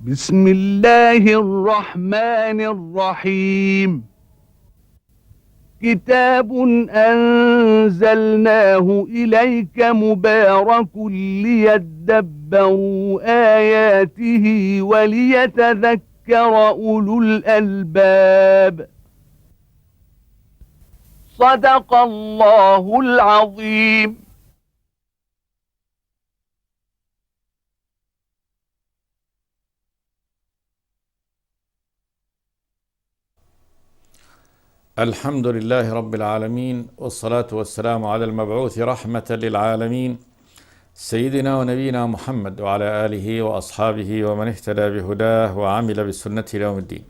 بسم الله الرحمن الرحيم. كتاب أنزلناه إليك مبارك ليدبروا آياته وليتذكر أولو الألباب. صدق الله العظيم. الحمد لله رب العالمين، والصلاة والسلام على المبعوث رحمة للعالمين سيدنا ونبينا محمد وعلى آله وأصحابه ومن اهتدى بهداه وعمل بسنته إلى يوم الدين.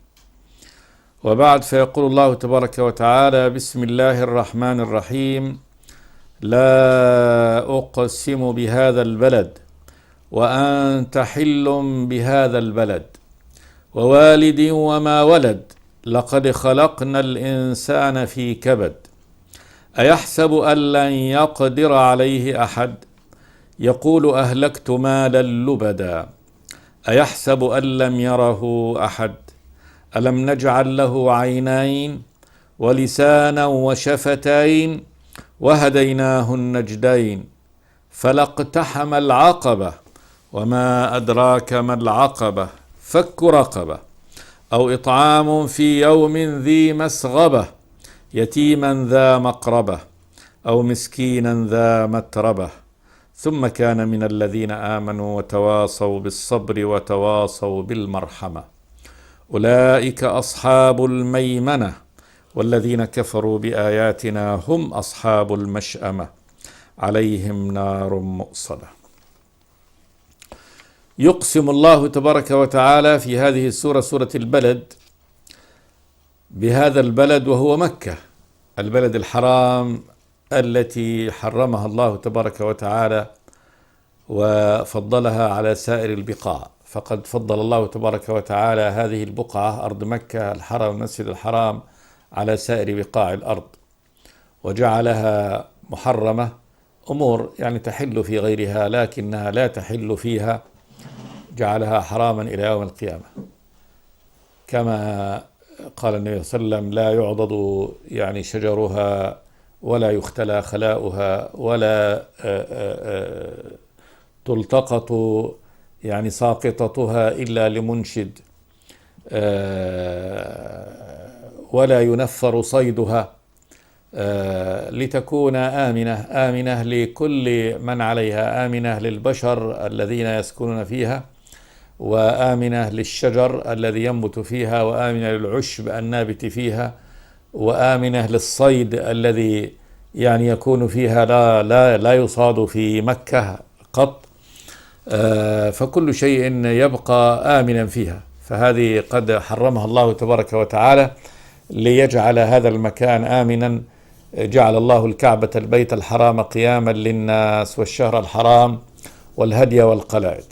وبعد، فيقول الله تبارك وتعالى: بسم الله الرحمن الرحيم. لا أقسم بهذا البلد وأنت حل بهذا البلد ووالد وما ولد لقد خلقنا الإنسان في كبد أيحسب أن لن يقدر عليه أحد يقول أهلكت مالا لبدا أيحسب أن لم يره أحد ألم نجعل له عينين ولسانا وشفتين وهديناه النجدين فلاقتحم العقبة وما أدراك ما العقبة فك رقبة أو إطعام في يوم ذي مسغبة يتيما ذا مقربة أو مسكينا ذا متربة ثم كان من الذين آمنوا وتواصوا بالصبر وتواصوا بالمرحمة أولئك أصحاب الميمنة والذين كفروا بآياتنا هم أصحاب المشأمة عليهم نار مؤصدة. يقسم الله تبارك وتعالى في هذه السورة، سورة البلد، بهذا البلد وهو مكة، البلد الحرام التي حرمها الله تبارك وتعالى وفضلها على سائر البقاع. فقد فضل الله تبارك وتعالى هذه البقعة، أرض مكة الحرم المسجد الحرام، على سائر بقاع الأرض، وجعلها محرمة، أمور يعني تحل في غيرها لكنها لا تحل فيها، جعلها حراما إلى يوم القيامة. كما قال النبي صلى الله عليه وسلم: لا يعضد يعني شجرها ولا يختلى خلاؤها ولا تلتقط يعني ساقطتها إلا لمنشد، ولا ينفر صيدها، لتكون آمنة لكل من عليها، آمنة للبشر الذين يسكنون فيها، وآمنة للشجر الذي ينبت فيها، وآمنة للعشب النابت فيها، وآمنة للصيد الذي يعني يكون فيها لا يصاد في مكة قط، فكل شيء يبقى آمنا فيها. فهذه قد حرمها الله تبارك وتعالى ليجعل هذا المكان آمنا. جعل الله الكعبة البيت الحرام قياما للناس والشهر الحرام والهدي والقلائد.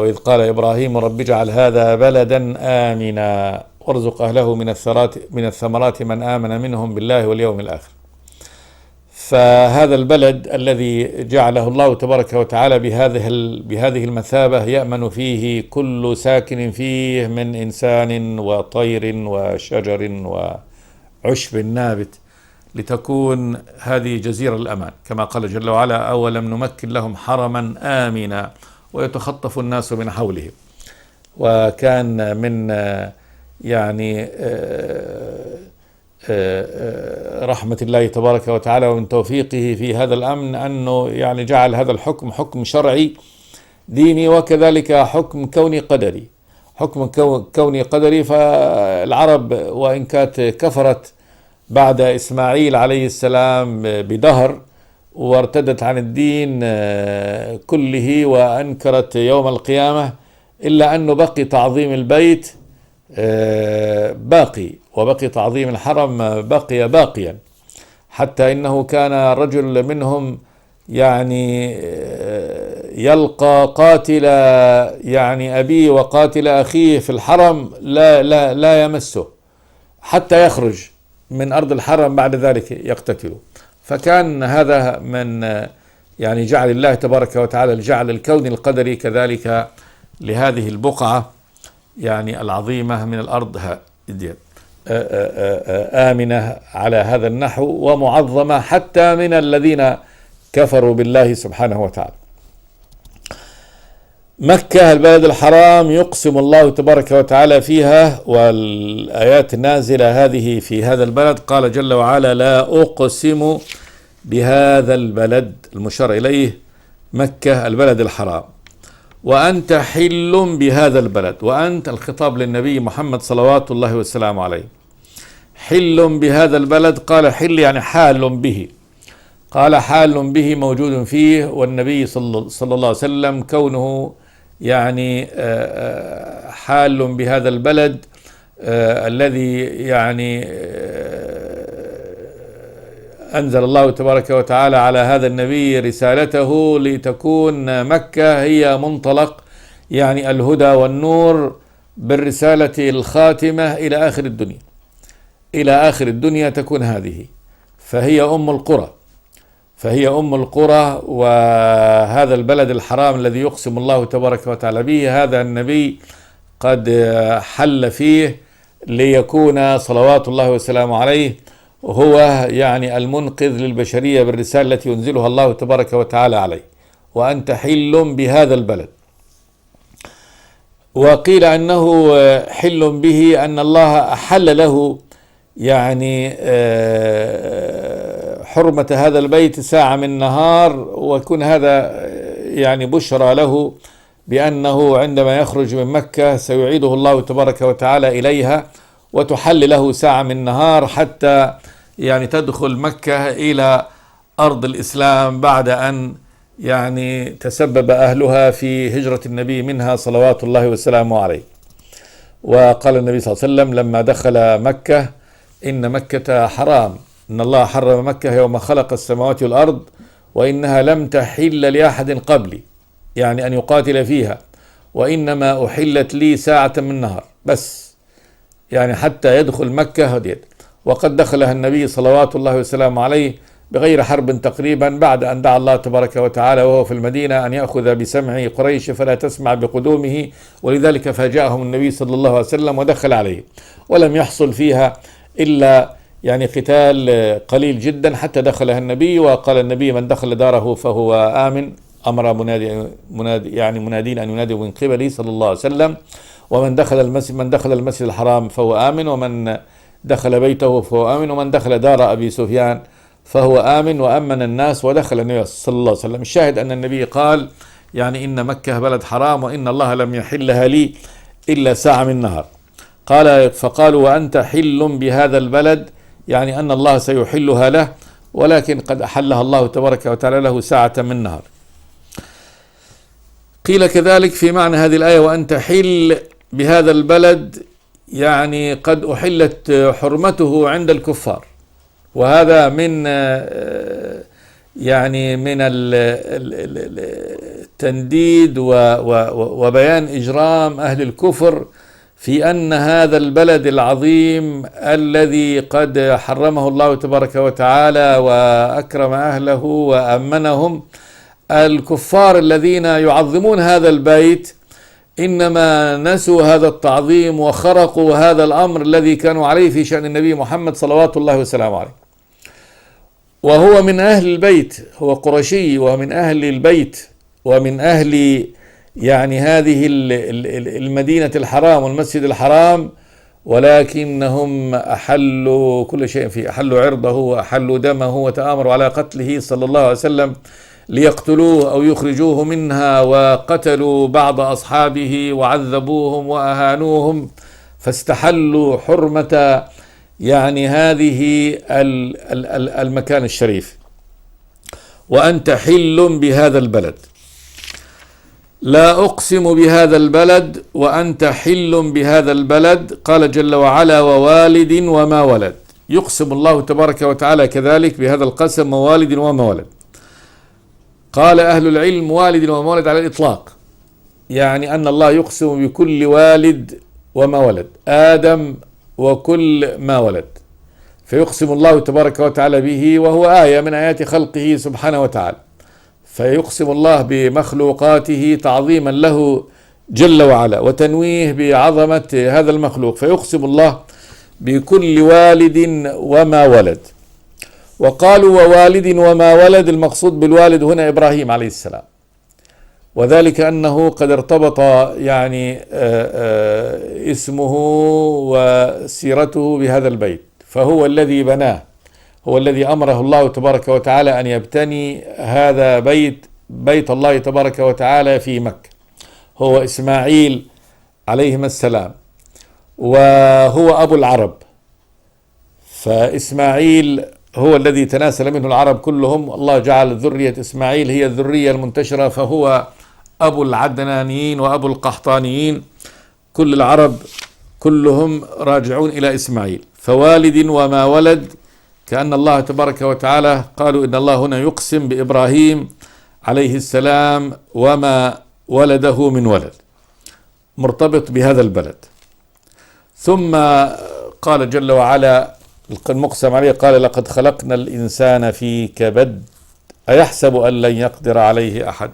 وإذ قال إبراهيم: رب اجعل هذا بلدا آمنا وارزق أهله من الثمرات من آمن منهم بالله واليوم الآخر. فهذا البلد الذي جعله الله تبارك وتعالى بهذه المثابة يأمن فيه كل ساكن فيه من إنسان وطير وشجر وعشب نابت، لتكون هذه جزيرة الأمان، كما قال جل وعلا: أولم نمكن لهم حرما آمنا ويتخطف الناس من حولهم. وكان من يعني رحمة الله تبارك وتعالى ومن توفيقه في هذا الأمن أنه يعني جعل هذا الحكم حكم شرعي ديني، وكذلك حكم كوني قدري. حكم كوني قدري، فالعرب وإن كانت كفرت بعد إسماعيل عليه السلام بدهر وارتدت عن الدين كله وأنكرت يوم القيامة، إلا أنه بقي تعظيم البيت باقي، وبقي تعظيم الحرم بقي باقيا، حتى إنه كان رجل منهم يعني يلقى قاتل يعني أبيه وقاتل أخيه في الحرم لا يمسه حتى يخرج من أرض الحرم، بعد ذلك يقتتله. فكان هذا من يعني جعل الله تبارك وتعالى الجعل الكوني القدري، كذلك لهذه البقعة يعني العظيمة من الأرض آمنة على هذا النحو، ومعظمة حتى من الذين كفروا بالله سبحانه وتعالى. مكة البلد الحرام يقسم الله تبارك وتعالى فيها، والآيات النازلة هذه في هذا البلد. قال جل وعلا: لا أقسم بهذا البلد، المشار إليه مكة البلد الحرام، وأنت حل بهذا البلد. وأنت الخطاب للنبي محمد صلوات الله والسلام عليه. حل بهذا البلد، قال حل يعني حال به، قال حال به موجود فيه، والنبي صلى الله عليه وسلم كونه يعني حال بهذا البلد الذي يعني أنزل الله تبارك وتعالى على هذا النبي رسالته لتكون مكة هي منطلق يعني الهدى والنور بالرسالة الخاتمة إلى آخر الدنيا، إلى آخر الدنيا تكون هذه، فهي أم القرى، فهي أم القرى. وهذا البلد الحرام الذي يقسم الله تبارك وتعالى به، هذا النبي قد حل فيه ليكون صلوات الله وسلامه عليه هو يعني المنقذ للبشرية بالرسالة التي ينزلها الله تبارك وتعالى عليه. وأنت حل بهذا البلد. وقيل أنه حل به أن الله أحل له يعني حرمة هذا البيت ساعة من نهار، ويكون هذا يعني بشرى له بأنه عندما يخرج من مكة سيعيده الله تبارك وتعالى إليها، وتحل له ساعة من نهار حتى يعني تدخل مكة إلى أرض الإسلام بعد أن يعني تسبب أهلها في هجرة النبي منها صلوات الله وسلامه عليه. وقال النبي صلى الله عليه وسلم لما دخل مكة: إن مكة حرام، إن الله حرم مكة يوم خلق السماوات والأرض، وإنها لم تحل لأحد قبلي، يعني أن يقاتل فيها، وإنما أحلت لي ساعة من نهار بس، يعني حتى يدخل مكة هديت. وقد دخلها النبي صلوات الله وسلامه عليه بغير حرب تقريبا، بعد أن دعا الله تبارك وتعالى وهو في المدينة أن يأخذ بسمع قريش فلا تسمع بقدومه، ولذلك فاجأهم النبي صلى الله عليه وسلم ودخل عليه، ولم يحصل فيها إلا يعني قتال قليل جدا حتى دخلها النبي. وقال النبي: من دخل داره فهو آمن، أمر منادين أن ينادوا من قبله صلى الله عليه وسلم. ومن دخل المسجد الحرام فهو آمن، ومن دخل بيته فهو آمن، ومن دخل دار أبي سفيان فهو آمن، وأمن الناس ودخل النبي صلى الله عليه وسلم. الشاهد أن النبي قال يعني إن مكة بلد حرام، وإن الله لم يحلها لي إلا ساعة من نهار. قال فقالوا: وأنت حل بهذا البلد، يعني أن الله سيحلها له، ولكن قد أحلها الله تبارك وتعالى له ساعة من نهار. قيل كذلك في معنى هذه الآية: وأنت حل بهذا البلد، يعني قد أحلت حرمته عند الكفار. وهذا من يعني من التنديد وبيان إجرام أهل الكفر في أن هذا البلد العظيم الذي قد حرمه الله تبارك وتعالى وأكرم أهله وأمنهم، الكفار الذين يعظمون هذا البيت إنما نسوا هذا التعظيم وخرقوا هذا الأمر الذي كانوا عليه في شأن النبي محمد صلوات الله وسلامه عليه. وهو من أهل البيت، هو قرشي ومن أهل البيت ومن أهل يعني هذه المدينة الحرام والمسجد الحرام، ولكنهم أحلوا كل شيء فيه، أحلوا عرضه وأحلوا دمه وتآمروا على قتله صلى الله عليه وسلم ليقتلوه أو يخرجوه منها، وقتلوا بعض أصحابه وعذبوهم وأهانوهم، فاستحلوا حرمة يعني هذه المكان الشريف. وأنت حل بهذا البلد، لا أقسم بهذا البلد وأنت حل بهذا البلد. قال جل وعلا: ووالد وما ولد. يقسم الله تبارك وتعالى كذلك بهذا القسم: ووالد وما ولد. قال أهل العلم: والد وما ولد على الإطلاق، يعني أن الله يقسم بكل والد وما ولد، آدم وكل ما ولد، فيقسم الله تبارك وتعالى به، وهو آية من آيات خلقه سبحانه وتعالى. فيقسم الله بمخلوقاته تعظيما له جل وعلا وتنويه بعظمة هذا المخلوق، فيقسم الله بكل والد وما ولد. وقالوا ووالد وما ولد، المقصود بالوالد هنا إبراهيم عليه السلام، وذلك أنه قد ارتبط يعني اسمه وسيرته بهذا البيت، فهو الذي بناه، هو الذي أمره الله تبارك وتعالى أن يبتني هذا بيت الله تبارك وتعالى في مكة، هو إسماعيل عليهما السلام، وهو أبو العرب. فإسماعيل هو الذي تناسل منه العرب كلهم، الله جعل ذرية إسماعيل هي الذرية المنتشرة، فهو أبو العدنانيين وأبو القحطانيين، كل العرب كلهم راجعون إلى إسماعيل. فوالد وما ولد، كأن الله تبارك وتعالى قالوا إن الله هنا يقسم بإبراهيم عليه السلام وما ولده من ولد، مرتبط بهذا البلد. ثم قال جل وعلا المقسم عليه، قال لقد خلقنا الإنسان في كبد أيحسب أن لن يقدر عليه أحد.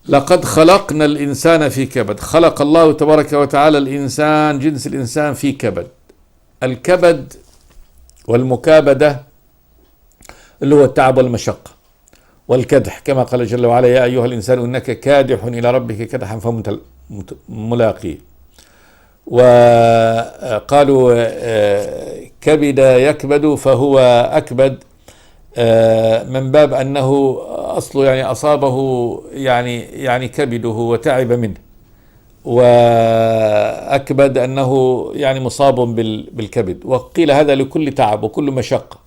لقد خلقنا الإنسان في كبد، خلق الله تبارك وتعالى الإنسان، جنس الإنسان في كبد. الكبد والمكابدة اللي هو التعب والمشقة والكدح، كما قال جل وعلا يا أيها الإنسان إنك كادح إلى ربك كدحا فملاقيه. وقالوا كبد يكبد، فهو أكبد من باب أنه أصله يعني أصابه يعني كبده وتعب منه، وأكبد أنه يعني مصاب بالكبد. وقيل هذا لكل تعب وكل مشقة،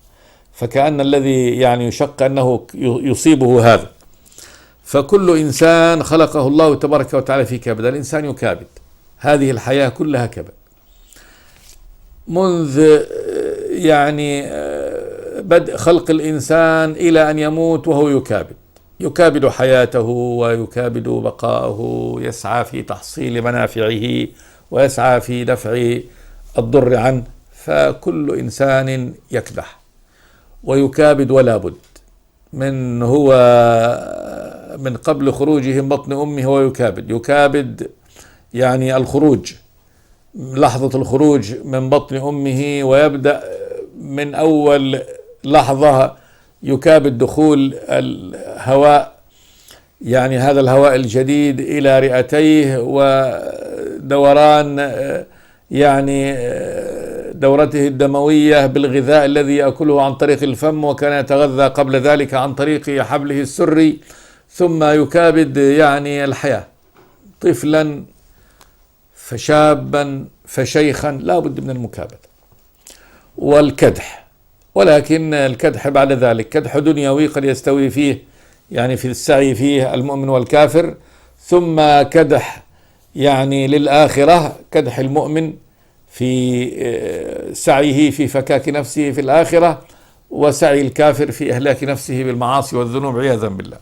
فكأن الذي يعني يشق أنه يصيبه هذا. فكل إنسان خلقه الله تبارك وتعالى في كبد، الإنسان يكابد، هذه الحياة كلها كبد، منذ يعني بدء خلق الإنسان إلى أن يموت وهو يكابد حياته ويكابد بقاءه، يسعى في تحصيل منافعه ويسعى في دفع الضر عنه. فكل إنسان يكدح ويكابد، ولا بد هو من قبل خروجه من بطن أمه هو يكابد يعني الخروج، لحظة الخروج من بطن أمه، ويبدأ من أول لحظة يكابد دخول الهواء، يعني هذا الهواء الجديد إلى رئتيه، ودوران يعني دورته الدموية بالغذاء الذي يأكله عن طريق الفم، وكان يتغذى قبل ذلك عن طريق حبله السري، ثم يكابد يعني الحياة، طفلا فشابا فشيخا، لا بد من المكابدة والكدح. ولكن الكدح بعد ذلك كدح دنيوي قد يستوي فيه يعني في السعي فيه المؤمن والكافر، ثم كدح يعني للآخرة، كدح المؤمن في سعيه في فكاك نفسه في الآخرة، وسعي الكافر في إهلاك نفسه بالمعاصي والذنوب عياذا بالله،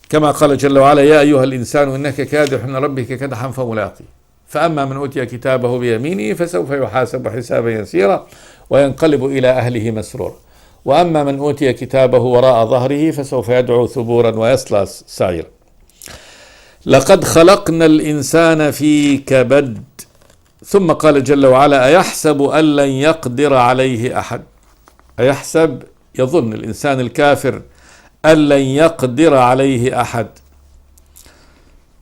كما قال جل وعلا يا أيها الإنسان إنك كادح إلى ربك كدحا فملاقيه. فأما من أوتي كتابه بيمينه فسوف يحاسب حسابا يسيرا وينقلب إلى أهله مسرورا، وأما من أوتي كتابه وراء ظهره فسوف يدعو ثبورا ويصلى سعيرا. لقد خلقنا الإنسان في كبد. ثم قال جل وعلا أيحسب أن لن يقدر عليه أحد. أيحسب، يظن الإنسان الكافر أن لن يقدر عليه أحد،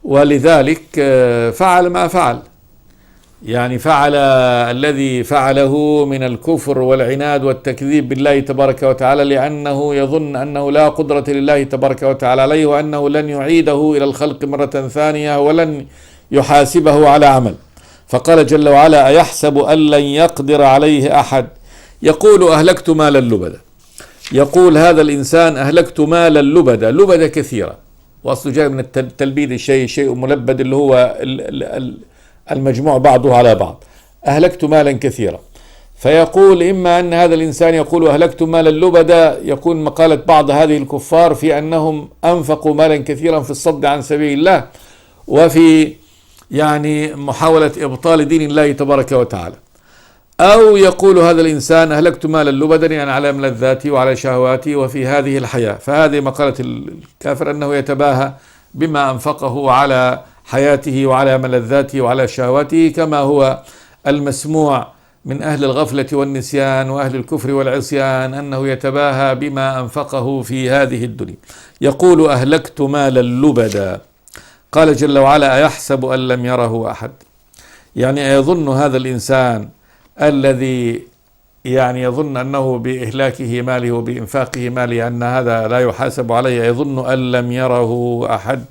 ولذلك فعل ما فعل، يعني فعل الذي فعله من الكفر والعناد والتكذيب بالله تبارك وتعالى، لأنه يظن أنه لا قدرة لله تبارك وتعالى عليه، وأنه لن يعيده إلى الخلق مرة ثانية ولن يحاسبه على عمل. فقال جل وعلا أيحسب أن لن يقدر عليه أحد، يقول أهلكت مالا لبدا. يقول هذا الإنسان أهلكت مالا لبدا، لبدا كثيرة، وأصله جاي من التلبيد، شيء ملبد اللي هو المجموع بعضه على بعض. أهلكت مالا كثيرا، فيقول إما أن هذا الإنسان يقول أهلكت مالا لبدا، يكون مقالة بعض هذه الكفار في أنهم أنفقوا مالا كثيرا في الصد عن سبيل الله، وفي يعني محاولة إبطال دين الله تبارك وتعالى. أو يقول هذا الإنسان أهلكت مالا لبدا يعني على ملذاتي وعلى شهواتي وفي هذه الحياة. فهذه مقالة الكافر، أنه يتباهى بما أنفقه على حياته وعلى ملذاته وعلى شهوته، كما هو المسموع من أهل الغفلة والنسيان وأهل الكفر والعصيان أنه يتباهى بما أنفقه في هذه الدنيا. يقول: أهلكت مالا لبدا. قال جل وعلا: أيحسب أن لم يره أحد؟ يعني أيظن هذا الإنسان الذي يعني يظن أنه بإهلاكه ماله وبإنفاقه ماله أن هذا لا يحاسب عليه، يظن أن لم يره أحد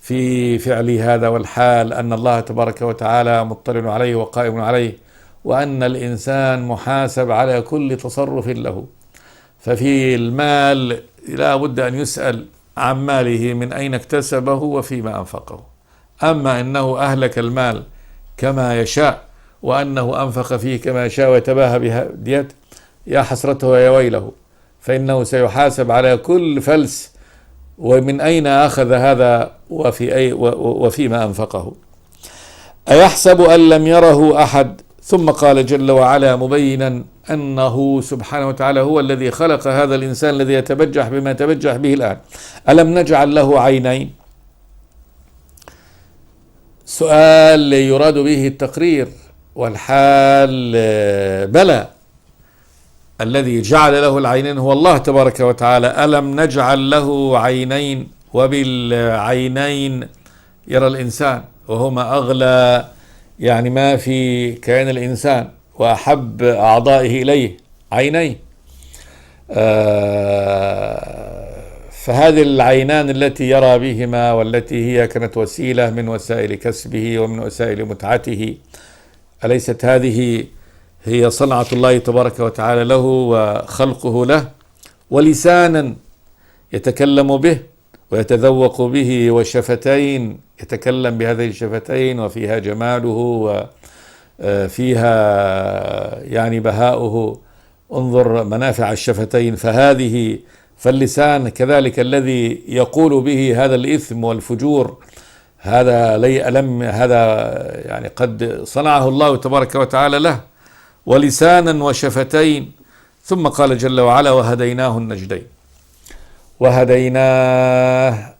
في فعله هذا، والحال أن الله تبارك وتعالى مطلع عليه وقائم عليه، وأن الإنسان محاسب على كل تصرف له. ففي المال لا بد أن يسأل عن ماله من أين اكتسبه وفيما أنفقه. أما أنه أهلك المال كما يشاء وأنه أنفق فيه كما يشاء ويتباهى بها، يا حسرته ويا ويله، فإنه سيحاسب على كل فلس ومن أين أخذ هذا وفيما أنفقه. أيحسب أن لم يره أحد؟ ثم قال جل وعلا مبينا أنه سبحانه وتعالى هو الذي خلق هذا الإنسان الذي يتبجح بما يتبجح به الآن. ألم نجعل له عينين؟ سؤال يراد به التقرير، والحال بلى، الذي جعل له العينين هو الله تبارك وتعالى. ألم نجعل له عينين؟ وبالعينين يرى الإنسان، وهما أغلى يعني ما في كيان الإنسان وأحب أعضائه إليه عينيه. فهذه العينان التي يرى بهما والتي هي كانت وسيلة من وسائل كسبه ومن وسائل متعته، أليست هذه هي صنعة الله تبارك وتعالى له وخلقه له؟ ولسانا يتكلم به ويتذوق به، وشفتين يتكلم بهذه الشفتين وفيها جماله وفيها يعني بهاؤه. انظر منافع الشفتين. فاللسان كذلك الذي يقول به هذا الإثم والفجور، هذا يعني قد صنعه الله تبارك وتعالى له، ولسانا وشفتين. ثم قال جل وعلا: وهديناه النجدين. وهديناه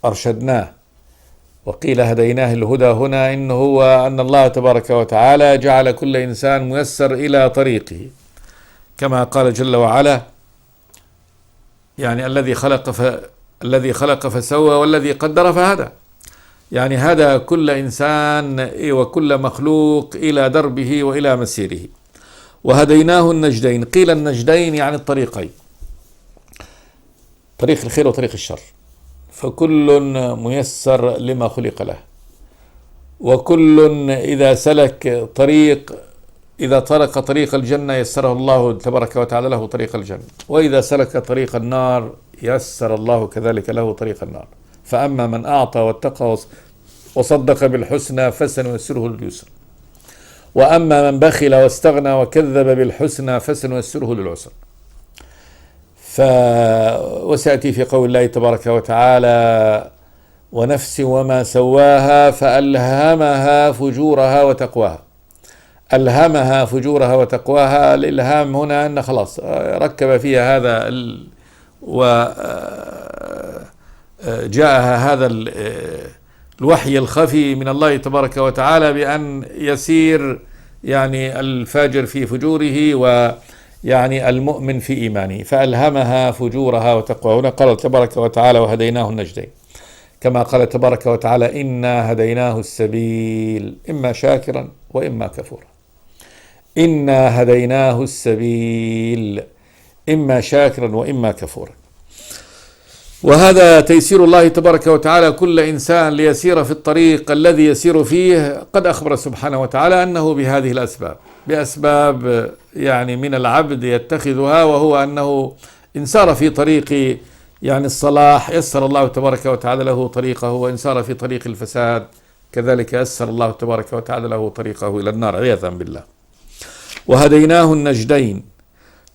أرشدناه، وقيل هديناه الهدى هنا إنه هو أن الله تبارك وتعالى جعل كل إنسان ميسر إلى طريقه، كما قال جل وعلا يعني الذي خلق فسوى والذي قدر فهدى. يعني هدى كل إنسان وكل مخلوق إلى دربه وإلى مسيره. وهديناه النجدين. قيل النجدين يعني الطريقين، طريق الخير وطريق الشر، فكل ميسر لما خلق له، وكل إذا سلك إذا طرق طريق الجنة يسره الله تبارك وتعالى له طريق الجنة، وإذا سلك طريق النار يسر الله كذلك له طريق النار. فأما من أعطى واتقى وصدق بالحسنى فسنيسره لليسر، وأما من بخل واستغنى وكذب بالحسنى فسنيسره للعسر. وسيأتي في قول الله تبارك وتعالى: ونفس وما سواها فألهمها فجورها وتقواها. ألهمها فجورها وتقواها. الإلهام هنا أن خلاص ركب فيها هذا وجاءها هذا الوحي الخفي من الله تبارك وتعالى بأن يسير يعني الفاجر في فجوره ويعني المؤمن في إيمانه. فألهمها فجورها وتقواها. هنا قال تبارك وتعالى: وهديناه النجدين، كما قال تبارك وتعالى: إنا هديناه السبيل إما شاكرا وإما كفورا. إنا هديناه السبيل إما شاكرا وإما كفورا. وهذا تيسير الله تبارك وتعالى كل إنسان ليسير في الطريق الذي يسير فيه. قد أخبر سبحانه وتعالى أنه بهذه الأسباب، بأسباب يعني من العبد يتخذها، وهو أنه إن سار في طريق يعني الصلاح يسر الله تبارك وتعالى له طريقه، وإن سار في طريق الفساد كذلك يسر الله تبارك وتعالى له طريقه إلى النار عياذا بالله. وهديناه النجدين.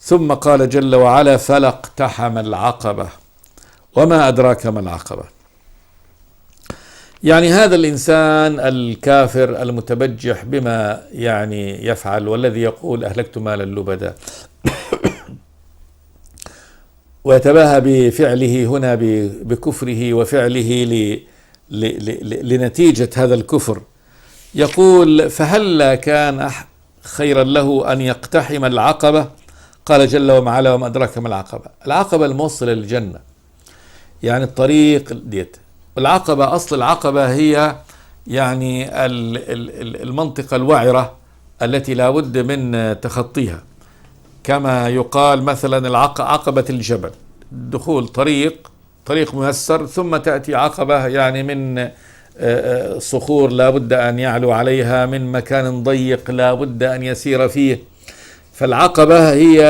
ثم قال جل وعلا: فلا اقتحم العقبة. وما أدراك ما العقبة؟ يعني هذا الإنسان الكافر المتبجح بما يعني يفعل، والذي يقول أهلكت مالا لبدا ويتباهى بفعله هنا بكفره وفعله لنتيجة هذا الكفر. يقول: فهلا كان خيرا له أن يقتحم العقبة؟ قال جل وعلا: وما أدراك ما العقبة. العقبة الموصلة للجنة، يعني الطريق ديت. العقبة، أصل العقبة هي يعني المنطقة الوعرة التي لا بد من تخطيها، كما يقال مثلا عقبة الجبل، دخول طريق ميسر، ثم تأتي عقبة يعني من صخور لا بد أن يعلو عليها، من مكان ضيق لا بد أن يسير فيه. فالعقبة هي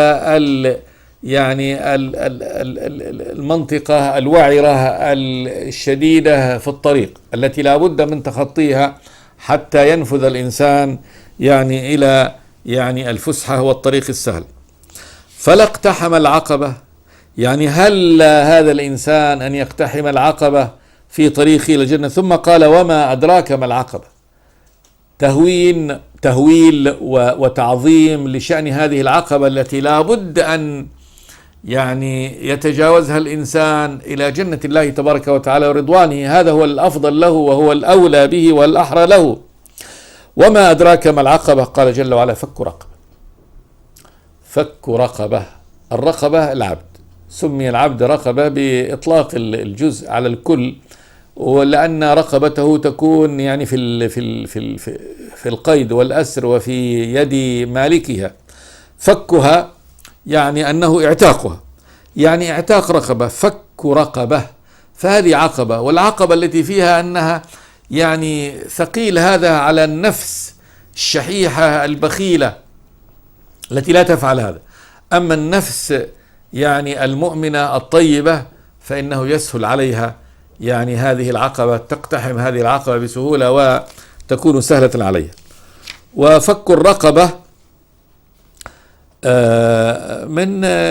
يعني المنطقة الوعرة الشديدة في الطريق التي لا بد من تخطيها حتى ينفذ الإنسان يعني إلى يعني الفسحة والطريق السهل. فلا اقتحم العقبة، يعني هل هذا الإنسان أن يقتحم العقبة في طريقه إلى الجنة؟ ثم قال: وما أدراك ما العقبة. تهويل وتعظيم لشأن هذه العقبة التي لا بد أن يعني يتجاوزها الإنسان إلى جنة الله تبارك وتعالى ورضوانه. هذا هو الأفضل له وهو الأولى به والأحرى له. وما أدراك ما العقبة؟ قال جل وعلا: فك رقبة. فك رقبة، الرقبة العبد، سمي العبد رقبة بإطلاق الجزء على الكل، ولأن رقبته تكون يعني في القيد والأسر وفي يد مالكها. فكها يعني أنه اعتاقها، يعني اعتاق رقبة، فك رقبة. فهذه عقبة، والعقبة التي فيها أنها يعني ثقيل هذا على النفس الشحيحة البخيلة التي لا تفعل هذا. أما النفس يعني المؤمنة الطيبة فإنه يسهل عليها يعني هذه العقبة، تقتحم هذه العقبة بسهولة وتكون سهلة عليها. وفك الرقبة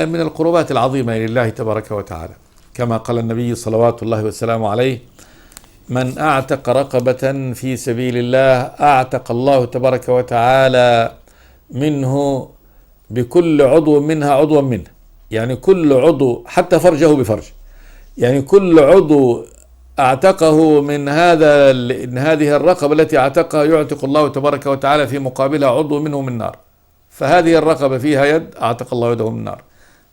من القربات العظيمة لله تبارك وتعالى، كما قال النبي صلوات الله وسلامه عليه: من أعتق رقبة في سبيل الله أعتق الله تبارك وتعالى منه بكل عضو منها عضوا منه، يعني كل عضو حتى فرجه بفرج، يعني كل عضو اعتقه من هذه الرقبة التي اعتقها يعتق الله تبارك وتعالى في مقابلها عضو منه من النار. فهذه الرقبة فيها يد اعتق الله يده من النار،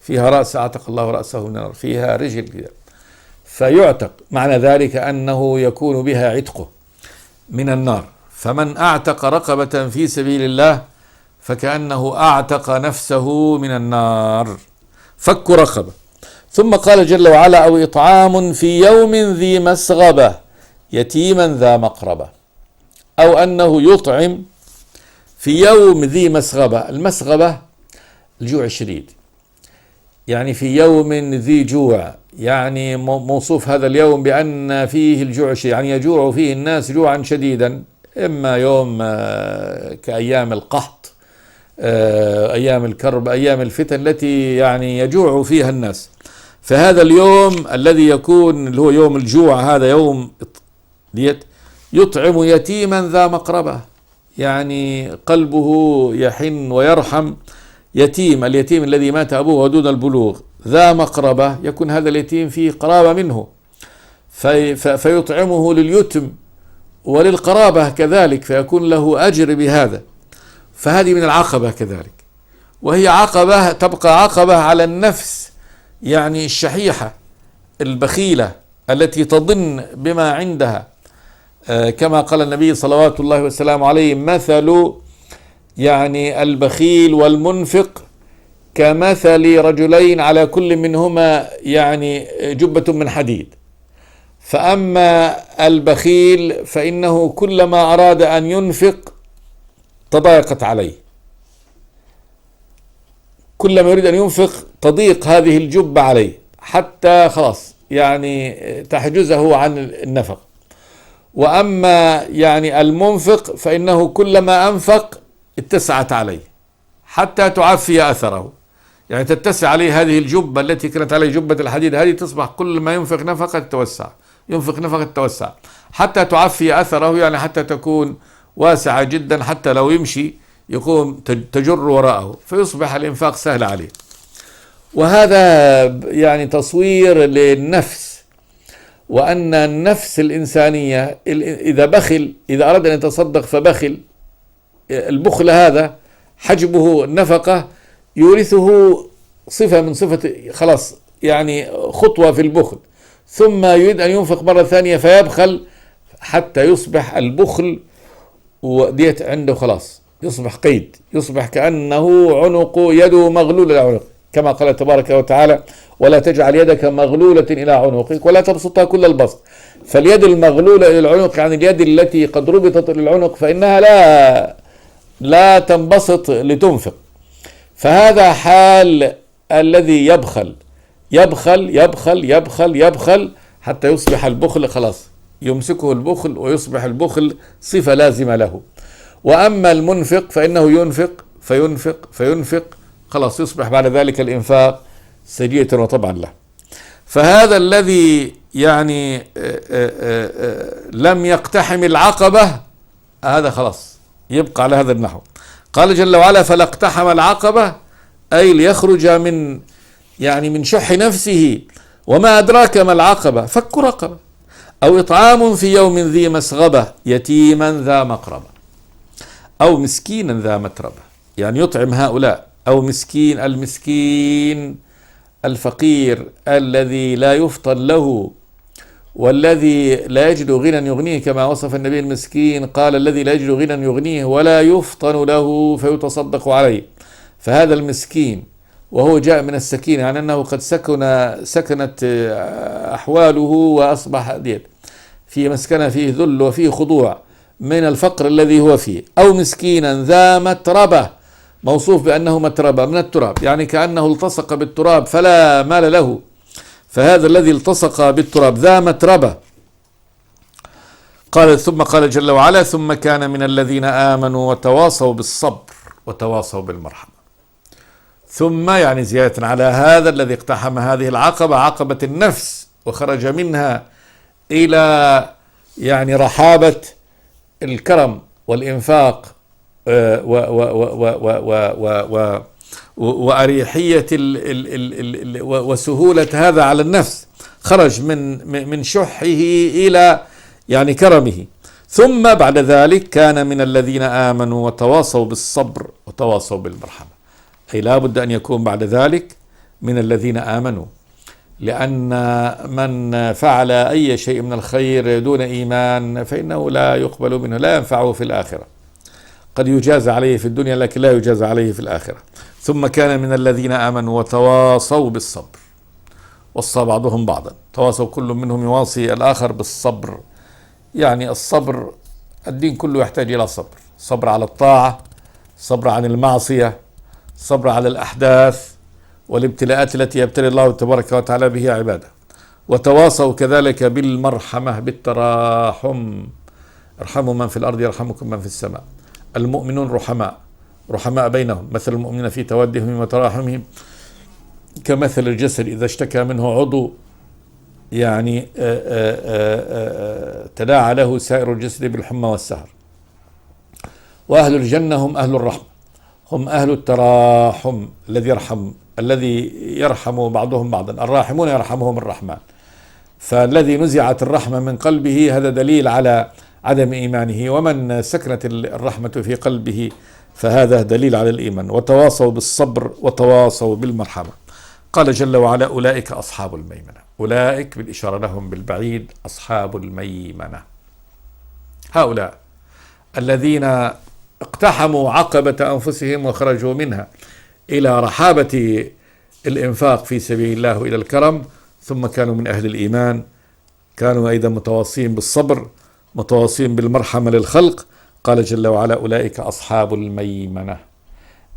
فيها رأس اعتق الله رأسه من النار، فيها رجل كذا، فيعتق. معنى ذلك أنه يكون بها عتقه من النار. فمن اعتق رقبة في سبيل الله فكأنه اعتق نفسه من النار. فك رقبة. ثم قال جل وعلا: أو إطعام في يوم ذي مسغبة يتيما ذا مقربة، أو أنه يطعم في يوم ذي مسغبة. المسغبة الجوع الشديد، يعني في يوم ذي جوع، يعني موصوف هذا اليوم بأن فيه الجوع الشديد، يعني يجوع فيه الناس جوعا شديدا، إما يوم كأيام القحط، أيام الكرب، أيام الفتن التي يعني يجوع فيها الناس. فهذا اليوم الذي يكون اللي هو يوم الجوع، هذا يوم يطعم يتيما ذا مقربة، يعني قلبه يحن ويرحم يتيم، اليتيم الذي مات أبوه دون البلوغ. ذا مقربة، يكون هذا اليتيم فيه قرابة منه فيطعمه لليتم وللقرابة كذلك، فيكون له أجر بهذا. فهذه من العقبة كذلك، وهي عقبة تبقى عقبة على النفس يعني الشحيحة البخيلة التي تظن بما عندها، كما قال النبي صلوات الله وسلامه عليه: مثل يعني البخيل والمنفق كمثل رجلين على كل منهما يعني جبة من حديد. فأما البخيل فإنه كلما أراد أن ينفق تضايقت عليه، كلما يريد أن ينفق تضيق هذه الجبة عليه حتى خلاص يعني تحجزه عن النفق. وأما يعني المنفق فإنه كلما أنفق اتسعت عليه حتى تعفي أثره، يعني تتسع عليه هذه الجبة التي كانت عليه جبة الحديد، هذه تصبح كل ما ينفق نفقة تتوسع، ينفق نفقة تتوسع حتى تعفي أثره، يعني حتى تكون واسعة جدا، حتى لو يمشي يقوم تجر وراءه، فيصبح الإنفاق سهل عليه. وهذا يعني تصوير للنفس، وأن النفس الإنسانية إذا أراد أن يتصدق فبخل، البخل هذا حجبه النفقة يورثه صفة من صفة، خلاص يعني خطوة في البخل، ثم يريد أن ينفق مرة ثانية فيبخل حتى يصبح البخل وديت عنده خلاص، يصبح قيد، يصبح كأنه يده مغلولة إلى عنق، كما قال تبارك وتعالى: ولا تجعل يدك مغلولة إلى عنقك ولا تبسطها كل البسط. فاليد المغلولة إلى العنق يعني اليد التي قد ربطت إلى العنق فإنها لا تنبسط لتنفق. فهذا حال الذي يبخل حتى يصبح البخل خلاص يمسكه البخل ويصبح البخل صفة لازمة له. وأما المنفق فإنه ينفق خلاص يصبح بعد ذلك الإنفاق سجية وطبعا له. فهذا الذي يعني لم يقتحم العقبة هذا خلاص يبقى على هذا النحو. قال جل وعلا: فلا اقتحم العقبة، أي ليخرج من شح نفسه. وما أدراك ما العقبة؟ فك رقبة أو إطعام في يوم ذي مسغبة يتيما ذا مقربة أو مسكينا ذا متربة، يعني يطعم هؤلاء. أو المسكين الفقير الذي لا يفطن له والذي لا يجد غنى يغنيه، كما وصف النبي المسكين قال: الذي لا يجد غنى يغنيه ولا يفطن له فيتصدق عليه. فهذا المسكين وهو جاء من السكينة، يعني أنه قد سكنت أحواله وأصبح في مسكنة فيه ذل وفيه خضوع من الفقر الذي هو فيه. أو مسكينا ذا متربة، موصوف بأنه متربة من التراب، يعني كأنه التصق بالتراب فلا مال له. فهذا الذي التصق بالتراب ذا متربة. ثم قال جل وعلا: ثم كان من الذين آمنوا وتواصوا بالصبر وتواصوا بالمرحمة. ثم يعني زيادة على هذا الذي اقتحم هذه العقبة، عقبة النفس، وخرج منها إلى رحابة الكرم والإنفاق وأريحية وسهولة هذا على النفس، خرج من شحه إلى كرمه. ثم بعد ذلك كان من الذين آمنوا وتواصوا بالصبر وتواصوا بالمرحمة، أي لا بد أن يكون بعد ذلك من الذين آمنوا، لأن من فعل أي شيء من الخير دون إيمان فإنه لا يقبل منه، لا ينفعه في الآخرة. قد يجازى عليه في الدنيا لكن لا يجازى عليه في الآخرة. ثم كان من الذين آمنوا وتواصوا بالصبر، وصى بعضهم بعضا، تواصوا كل منهم يواصي الآخر بالصبر. يعني الصبر، الدين كله يحتاج إلى صبر، صبر على الطاعة، صبر عن المعصية، صبر على الأحداث والابتلاءات التي يبتلي الله تبارك وتعالى به عباده. وتواصوا كذلك بالمرحمة، بالتراحم، ارحموا من في الأرض يرحمكم من في السماء. المؤمنون رحماء بينهم، مثل المؤمنين في تودهم وتراحمهم كمثل الجسد إذا اشتكى منه عضو تداعى له سائر الجسد بالحمى والسهر. وأهل الجنة هم أهل الرحمة، هم أهل التراحم، الذي يرحم بعضهم بعضا، الراحمون يرحمهم الرحمن. فالذي نزعت الرحمة من قلبه هذا دليل على عدم إيمانه، ومن سكنت الرحمة في قلبه فهذا دليل على الإيمان. وتواصوا بالصبر وتواصوا بالمرحمة. قال جل وعلا: أولئك أصحاب الميمنة. أولئك بالإشارة لهم بالبعيد، أصحاب الميمنة، هؤلاء الذين اقتحموا عقبة أنفسهم وخرجوا منها إلى رحابة الإنفاق في سبيل الله وإلى الكرم، ثم كانوا من أهل الإيمان، كانوا أيضا متواصين بالصبر، متواصين بالمرحمة للخلق. قال جل وعلا: أولئك أصحاب الميمنة.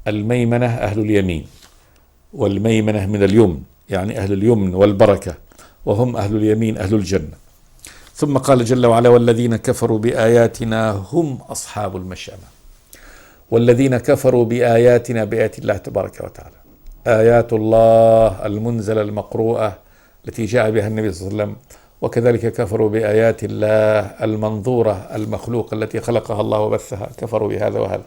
الميمنة أهل اليمين، والميمنة من اليمن، يعني أهل اليمن والبركة، وهم أهل اليمين أهل الجنة. ثم قال جل وعلا: والذين كفروا بآياتنا هم أصحاب المشأمة. والذين كفروا بآياتنا، بآيات الله تبارك وتعالى، آيات الله المنزلة المقروءة التي جاء بها النبي صلى الله عليه وسلم، وكذلك كفروا بآيات الله المنظورة المخلوقة التي خلقها الله وبثها، كفروا بهذا وهذا.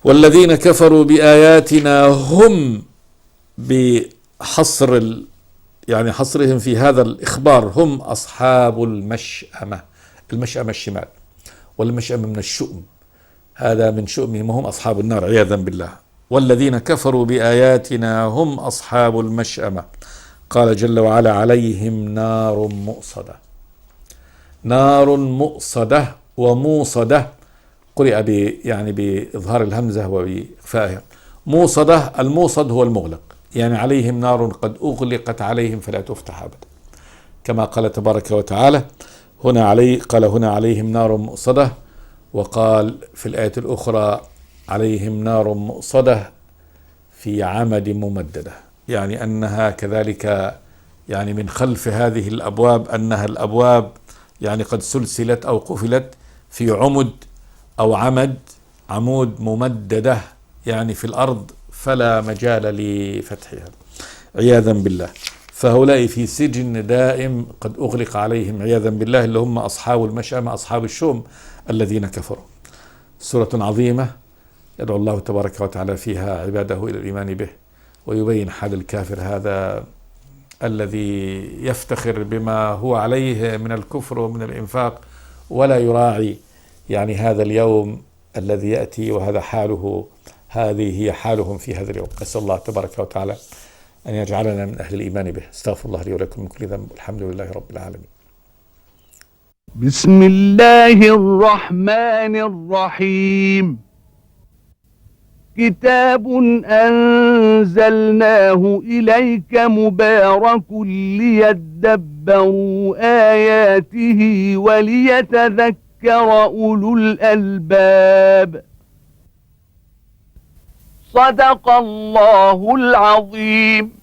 والذين كفروا بآياتنا هم بحصر يعني حصرهم في هذا الإخبار، هم أصحاب المشأمة. المشأمة الشمال، والمشأمة من الشؤم، هذا من شؤمهم، وهم أصحاب النار عياذا بالله. والذين كفروا بآياتنا هم أصحاب المشأمة. قال جل وعلا: عليهم نار مؤصدة. نار مؤصدة وموصدة قرئ يعني بإظهار الهمزة وبإخفائها. موصدة، الموصد هو المغلق، يعني عليهم نار قد أغلقت عليهم فلا تفتح أبدا، كما قال تبارك وتعالى هنا قال هنا عليهم نار مؤصدة، وقال في الآية الأخرى عليهم نار مؤصدة في عمد ممددة، يعني أنها كذلك، يعني من خلف هذه الأبواب، أنها الأبواب يعني قد سلسلت أو قفلت في عمد أو عمود ممددة، يعني في الأرض فلا مجال لفتحها عياذا بالله. فهؤلاء في سجن دائم قد أغلق عليهم عياذا بالله، اللي هم أصحاب المشأمة، أصحاب الشؤم الذين كفروا. سورة عظيمة يدعو الله تبارك وتعالى فيها عباده إلى الإيمان به، ويبين حال الكافر هذا الذي يفتخر بما هو عليه من الكفر ومن الإنفاق، ولا يراعي يعني هذا اليوم الذي يأتي، وهذا حاله، هذه هي حالهم في هذا اليوم. نسأل الله تبارك وتعالى أن يجعلنا من أهل الإيمان به. استغفر الله لي ولكم من كل ذنب، الحمد لله رب العالمين. بسم الله الرحمن الرحيم. كتاب أنزلناه إليك مبارك ليدبروا آياته وليتذكر أولو الألباب. صدق الله العظيم.